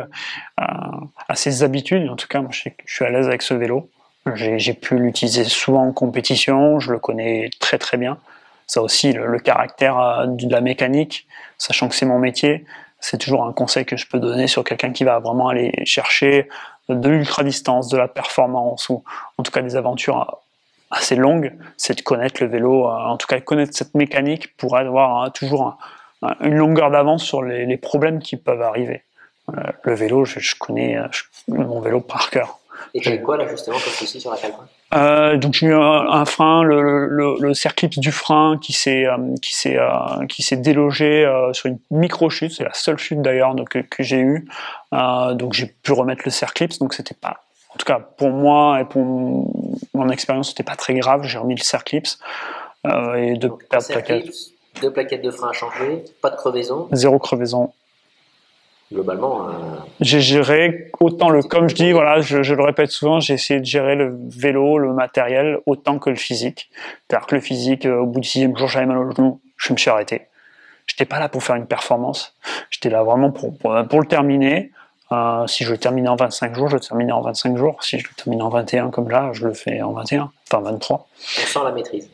habitudes. En tout cas, moi, je suis à l'aise avec ce vélo. J'ai pu l'utiliser souvent en compétition, je le connais très très bien. Ça aussi, le caractère de la mécanique, sachant que c'est mon métier, c'est toujours un conseil que je peux donner sur quelqu'un qui va vraiment aller chercher de l'ultra-distance, de la performance, ou en tout cas des aventures assez longues, c'est de connaître le vélo, en tout cas connaître cette mécanique pour avoir toujours une longueur d'avance sur les problèmes qui peuvent arriver. Le vélo, je connais mon vélo par cœur. Et tu as eu quoi là justement comme souci sur la Calpin? Donc j'ai eu un frein, le circlips du frein qui s'est délogé sur une micro chute, c'est la seule chute d'ailleurs que j'ai eue. Donc j'ai pu remettre le circlips, donc c'était pas, en tout cas pour moi et pour mon expérience, c'était pas très grave. J'ai remis le circlips et 2 paires de plaquettes. 2 plaquettes de frein à changer, pas de crevaison. 0 crevaison. Globalement, j'ai géré autant comme je dis, voilà, je le répète souvent, j'ai essayé de gérer le vélo, le matériel, autant que le physique. C'est-à-dire que le physique, au bout du 6e jour, j'avais mal au genou, je me suis arrêté. J'étais pas là pour faire une performance, j'étais là vraiment pour le terminer. Si je le terminais en 25 jours, je le terminais en 25 jours. Si je le termine en 21 comme là, je le fais en 21, enfin 23. On sent la maîtrise.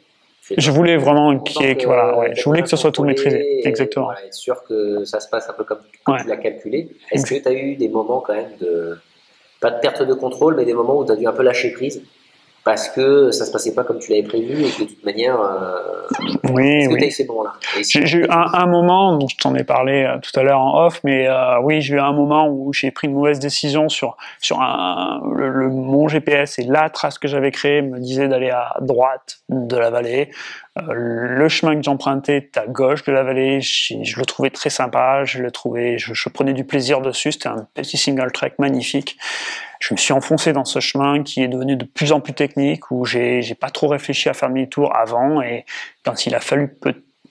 Je voulais vraiment je voulais que ce soit tout maîtrisé. Exactement. Voilà, être sûr que ça se passe un peu comme tu l'as calculé. Est-ce que tu as eu des moments quand même pas de perte de contrôle, mais des moments où tu as dû un peu lâcher prise parce que ça se passait pas comme tu l'avais prévu et que de toute manière, est-ce que tu as eu ces moments-là? J'ai eu un moment, dont je t'en ai parlé tout à l'heure en off, mais oui, j'ai eu un moment où j'ai pris une mauvaise décision sur mon GPS et la trace que j'avais créée me disait d'aller à droite de la vallée. Le chemin que j'empruntais était à gauche de la vallée, je le trouvais très sympa, je prenais du plaisir dessus, c'était un petit single track magnifique. Je me suis enfoncé dans ce chemin qui est devenu de plus en plus technique, où j'ai pas trop réfléchi à faire demi-tour avant, et quand il a fallu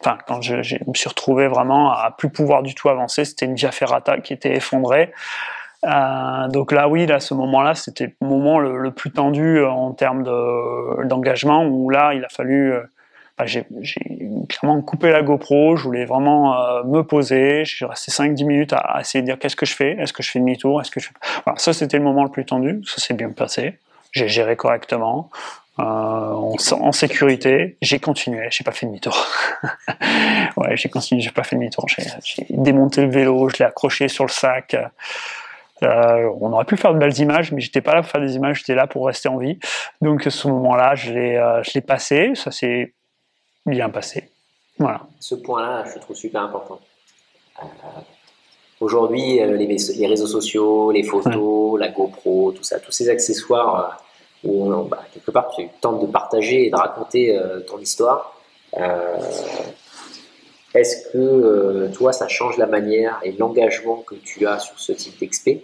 quand je me suis retrouvé vraiment à plus pouvoir du tout avancer, c'était une via ferrata qui était effondrée. Donc là, oui, à ce moment-là, c'était le moment le plus tendu en termes d'engagement, où là, il a fallu... j'ai clairement coupé la GoPro, je voulais vraiment me poser, j'ai resté 5-10 minutes à essayer de dire qu'est-ce que je fais, est-ce que je fais demi-tour, voilà, ça c'était le moment le plus tendu, ça s'est bien passé, j'ai géré correctement, en sécurité, j'ai continué, j'ai pas fait demi-tour. Ouais, j'ai continué, j'ai pas fait demi-tour, j'ai démonté le vélo, je l'ai accroché sur le sac. On aurait pu faire de belles images, mais j'étais pas là pour faire des images, j'étais là pour rester en vie. Donc à ce moment-là, je l'ai passé, ça s'est bien passé. Voilà. Ce point-là, je le trouve super important. Aujourd'hui, les réseaux sociaux, les photos, la GoPro, tout ça, tous ces accessoires où quelque part tu tentes de partager et de raconter ton histoire. Est-ce que toi, ça change la manière et l'engagement que tu as sur ce type d'expé?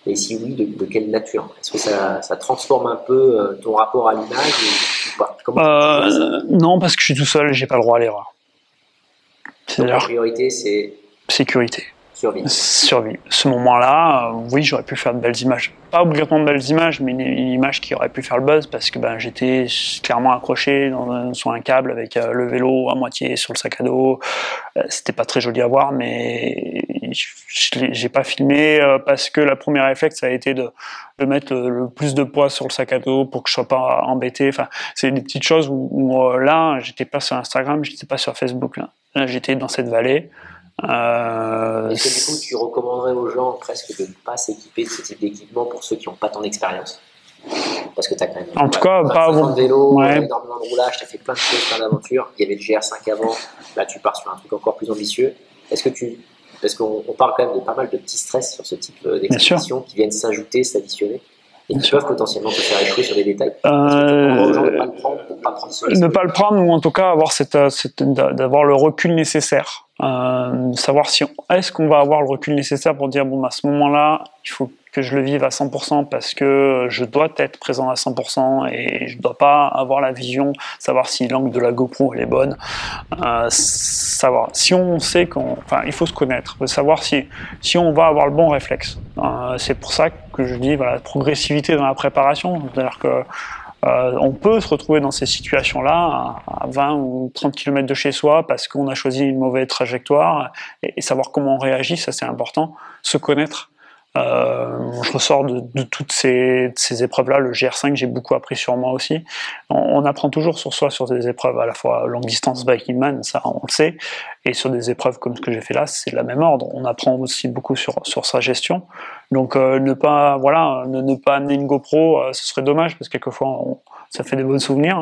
Et si oui, de quelle nature? Est-ce que ça transforme un peu ton rapport à l'image ou pas? Non, parce que je suis tout seul et j'ai pas le droit à l'erreur. Donc la priorité, c'est sécurité. Survie. Ce moment-là, oui, j'aurais pu faire de belles images. Pas obligatoirement de belles images, mais une image qui aurait pu faire le buzz parce que j'étais clairement accroché sur un câble avec le vélo à moitié sur le sac à dos. C'était pas très joli à voir, mais j'ai pas filmé parce que le premier réflexe ça a été de mettre le plus de poids sur le sac à dos pour que je sois pas embêté. Enfin, c'est des petites choses où là, j'étais pas sur Instagram, j'étais pas sur Facebook. Là j'étais dans cette vallée. Est-ce que du coup tu recommanderais aux gens presque de ne pas s'équiper de ce type d'équipement pour ceux qui n'ont pas ton expérience? Parce que tu as quand même en tout cas, pas de vélo, énormément de roulage, tu as fait plein de choses, plein d'aventures. Il y avait le GR5 avant, là tu pars sur un truc encore plus ambitieux. Parce qu'on parle quand même de pas mal de petits stress sur ce type d'expédition qui viennent s'ajouter, s'additionner et qui peuvent potentiellement te faire échouer sur des détails. Aux gens de ne pas le prendre pour pas prendre ce risque. Ne pas le prendre ou en tout cas d'avoir le recul nécessaire. Savoir est-ce qu'on va avoir le recul nécessaire pour dire à ce moment-là il faut que je le vive à 100% parce que je dois être présent à 100% et je dois pas avoir la vision, savoir si l'angle de la GoPro elle est bonne, savoir si on sait il faut se connaître, savoir si on va avoir le bon réflexe. C'est pour ça que je dis progressivité dans la préparation, c'est-à-dire que on peut se retrouver dans ces situations-là à 20 ou 30 km de chez soi parce qu'on a choisi une mauvaise trajectoire et savoir comment on réagit, ça c'est important, se connaître. Je ressors de toutes ces épreuves-là, le GR5, j'ai beaucoup appris sur moi aussi. On apprend toujours sur soi sur des épreuves à la fois longue distance biking man, ça on le sait, et sur des épreuves comme ce que j'ai fait là, c'est de la même ordre. On apprend aussi beaucoup sur sa gestion. Donc ne pas amener une GoPro, ce serait dommage parce que quelquefois ça fait des bons souvenirs.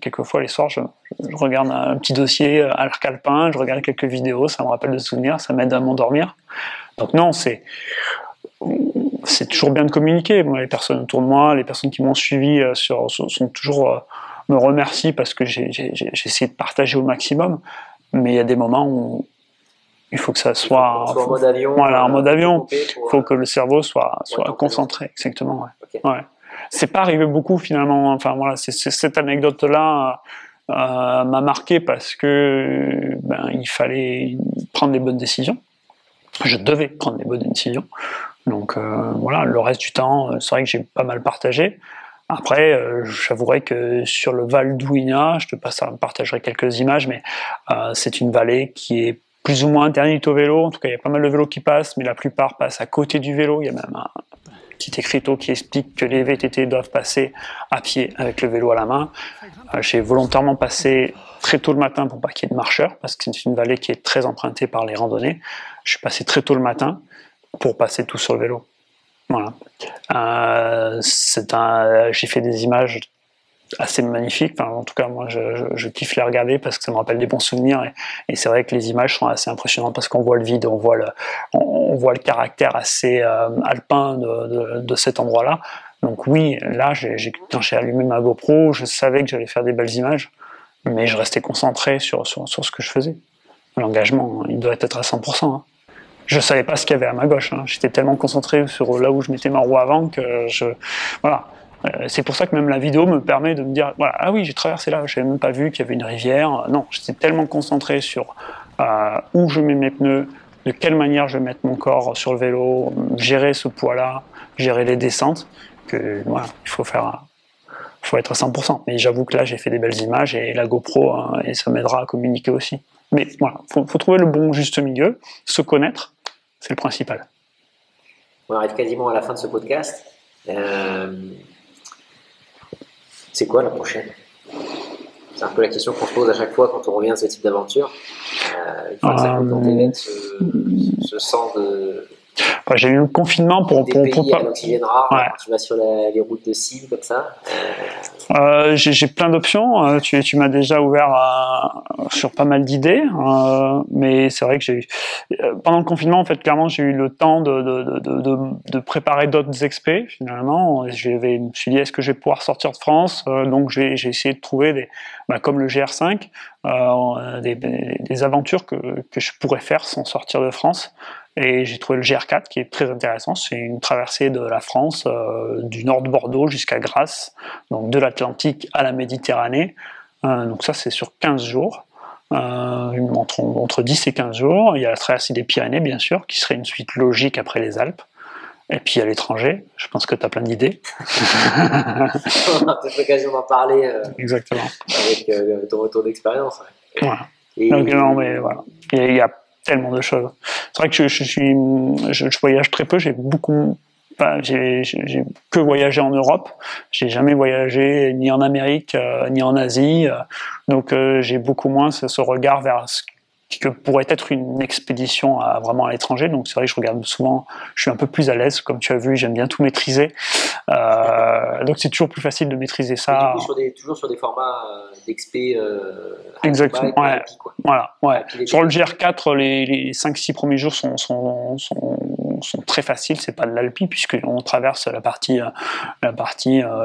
Quelquefois les soirs, je regarde un petit dossier à l'arc alpin, je regarde quelques vidéos, ça me rappelle des souvenirs, ça m'aide à m'endormir. Donc non, c'est toujours bien de communiquer. Moi, les personnes autour de moi, les personnes qui m'ont suivi sont toujours me remercient parce que j'ai essayé de partager au maximum. Mais il y a des moments où il faut que ça soit en mode avion. Voilà, en mode avion. Il faut que le cerveau soit concentré. Exactement. Ouais. Okay. Ouais. C'est pas arrivé beaucoup finalement. Enfin voilà, cette anecdote-là m'a marqué parce que il fallait prendre des bonnes décisions. Je devais prendre des bonnes décisions. Donc voilà, le reste du temps, c'est vrai que j'ai pas mal partagé. Après, j'avouerai que sur le Val d'Ouina, je te partagerai quelques images, mais c'est une vallée qui est plus ou moins interdite au vélo. En tout cas, il y a pas mal de vélos qui passent, mais la plupart passent à côté du vélo. Il y a même un petit écriteau qui explique que les VTT doivent passer à pied avec le vélo à la main. J'ai volontairement passé très tôt le matin pour pas qu'il y ait de marcheurs, parce que c'est une vallée qui est très empruntée par les randonnées. Je suis passé très tôt le matin pour passer tout sur le vélo. Voilà. J'ai fait des images assez magnifiques. Enfin, en tout cas, moi, je kiffe les regarder parce que ça me rappelle des bons souvenirs. Et c'est vrai que les images sont assez impressionnantes parce qu'on voit le vide, on voit le caractère assez alpin de cet endroit-là. Donc oui, là, quand j'ai allumé ma GoPro, je savais que j'allais faire des belles images, mais je restais concentré sur ce que je faisais. L'engagement, il doit être à 100%. Je savais pas ce qu'il y avait à ma gauche. J'étais tellement concentré sur là où je mettais ma roue avant que voilà. C'est pour ça que même la vidéo me permet de me dire voilà, ah oui, j'ai traversé là, j'avais même pas vu qu'il y avait une rivière. Non, j'étais tellement concentré sur où je mets mes pneus, de quelle manière je vais mettre mon corps sur le vélo, gérer ce poids-là, gérer les descentes, que voilà, faut être à 100%. Mais j'avoue que là, j'ai fait des belles images et la GoPro, et ça m'aidera à communiquer aussi. Mais voilà, faut trouver le bon juste milieu, se connaître, c'est le principal. On arrive quasiment à la fin de ce podcast. C'est quoi la prochaine? C'est un peu la question qu'on se pose à chaque fois quand on revient de ce type d'aventure. Une fois que ça compte tes veines se sent de... J'ai eu le confinement pour des pays à l'oxygène rare, ouais. Quand tu vas sur les routes de Cible comme ça. J'ai plein d'options. Tu m'as déjà ouvert sur pas mal d'idées, mais c'est vrai que pendant le confinement, en fait, clairement, j'ai eu le temps de préparer d'autres expés. Finalement, je me suis dit, est-ce que je vais pouvoir sortir de France? Donc, j'ai essayé de trouver comme le GR5, des aventures que je pourrais faire sans sortir de France. Et j'ai trouvé le GR4 qui est très intéressant. C'est une traversée de la France, du nord de Bordeaux jusqu'à Grasse, donc de l'Atlantique à la Méditerranée. Donc ça, c'est sur 15 jours, entre 10 et 15 jours. Il y a la traversée des Pyrénées, bien sûr, qui serait une suite logique après les Alpes. Et puis à l'étranger, je pense que tu as plein d'idées. On aura peut-être l'occasion d'en parler. Exactement. Avec ton retour d'expérience. Ouais. Voilà. Donc, non, mais voilà. Il y a tellement de choses. C'est vrai que je voyage très peu. J'ai que voyagé en Europe. J'ai jamais voyagé ni en Amérique ni en Asie. Donc j'ai beaucoup moins ce regard vers ce que pourrait être une expédition vraiment à l'étranger. Donc c'est vrai que je regarde souvent, je suis un peu plus à l'aise, comme tu as vu, j'aime bien tout maîtriser. Donc c'est toujours plus facile de maîtriser ça. Du coup, toujours sur des formats d'expé. Exactement. Ouais. Voilà. Ouais. Sur le GR4, les 5-6 premiers jours sont très faciles. C'est pas de l'Alpi puisqu'on traverse la partie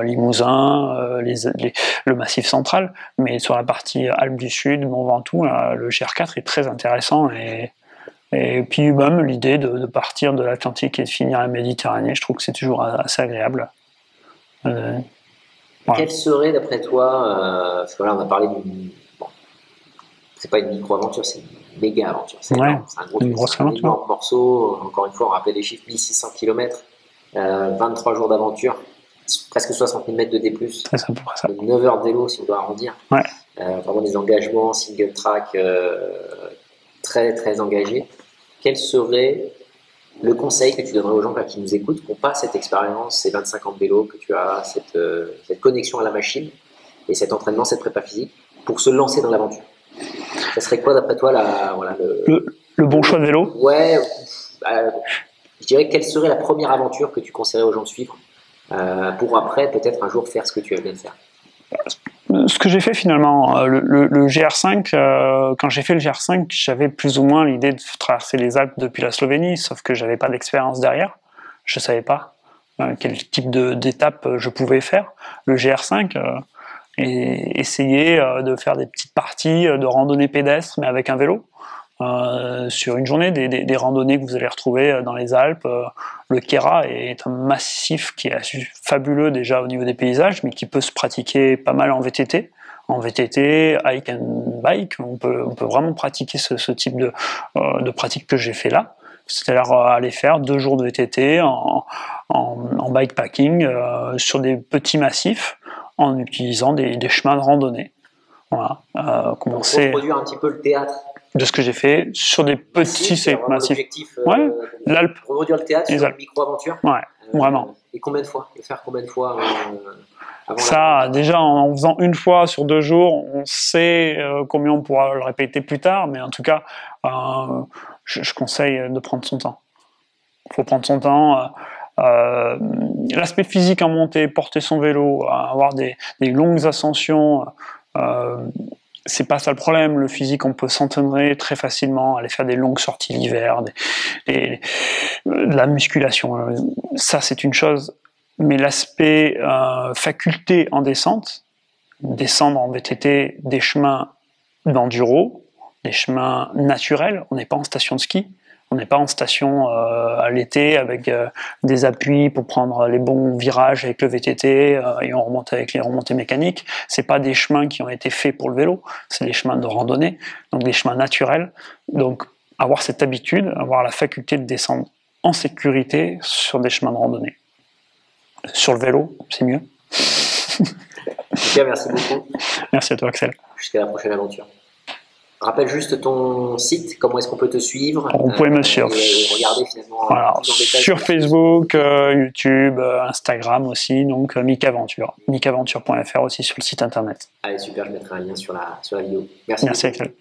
Limousin, le Massif central. Mais sur la partie Alpes du Sud, Mont Ventoux, le GR4 est très intéressant et puis même l'idée de partir de l'Atlantique et de finir la Méditerranée, je trouve que c'est toujours assez agréable. Voilà. Quelle serait d'après toi, parce que là on a parlé d'une... Bon, c'est pas une micro-aventure, c'est une méga-aventure. C'est un énorme morceau. Encore une fois, on rappelait les chiffres, 1600 km, 23 jours d'aventure, presque 60 000 mètres de D+, c'est à peu près ça. 9 heures de vélo si on doit arrondir. Ouais. Vraiment des engagements, single track, très très engagés. Quel serait le conseil que tu donnerais aux gens qui nous écoutent, qui n'ont pas cette expérience, ces 25 ans de vélo, que tu as cette connexion à la machine et cet entraînement, cette prépa physique, pour se lancer dans l'aventure? Ça serait quoi d'après toi le bon choix de vélo? Ouais, je dirais quelle serait la première aventure que tu conseillerais aux gens de suivre pour après peut-être un jour faire ce que tu viens de faire? Ce que j'ai fait finalement, le GR5, quand j'ai fait le GR5, j'avais plus ou moins l'idée de traverser les Alpes depuis la Slovénie, sauf que j'avais pas d'expérience derrière. Je savais pas quel type d'étape je pouvais faire. Le GR5, essayer de faire des petites parties de randonnée pédestre, mais avec un vélo. Sur une journée, des randonnées que vous allez retrouver dans les Alpes. Le Kéra est un massif qui est fabuleux déjà au niveau des paysages, mais qui peut se pratiquer pas mal en VTT. En VTT, hike and bike, on peut vraiment pratiquer ce type de pratique que j'ai fait là. C'est-à-dire aller faire 2 jours de VTT en bikepacking sur des petits massifs en utilisant des chemins de randonnée. Voilà. Commencer... Reproduire un petit peu le théâtre de ce que j'ai fait sur des petits massifs. L'Alpe. Reproduire le théâtre sur une micro-aventure. Ouais, vraiment. Et combien de fois? Le faire combien de fois avant ça, déjà, en faisant une fois sur 2 jours, on sait combien on pourra le répéter plus tard, mais en tout cas, je conseille de prendre son temps. Il faut prendre son temps. L'aspect physique en montée, porter son vélo, avoir des longues ascensions, c'est pas ça le problème. Le physique, on peut s'entraîner très facilement, aller faire des longues sorties l'hiver, de la musculation. Ça, c'est une chose. Mais l'aspect faculté en descente, descendre en VTT des chemins d'enduro, des chemins naturels, on n'est pas en station de ski. On n'est pas en station à l'été avec des appuis pour prendre les bons virages avec le VTT et on remonte avec les remontées mécaniques. C'est pas des chemins qui ont été faits pour le vélo, c'est des chemins de randonnée, donc des chemins naturels. Donc avoir cette habitude, avoir la faculté de descendre en sécurité sur des chemins de randonnée. Sur le vélo, c'est mieux. En tout cas, merci beaucoup. Merci à toi, Axel. Jusqu'à la prochaine aventure. Rappelle juste ton site, comment est-ce qu'on peut te suivre? Vous pouvez me suivre regarder finalement sur Facebook, YouTube, Instagram aussi, donc Micaventure. Micaventure.fr aussi sur le site internet. Allez, super, je mettrai un lien sur la vidéo. Merci Axel.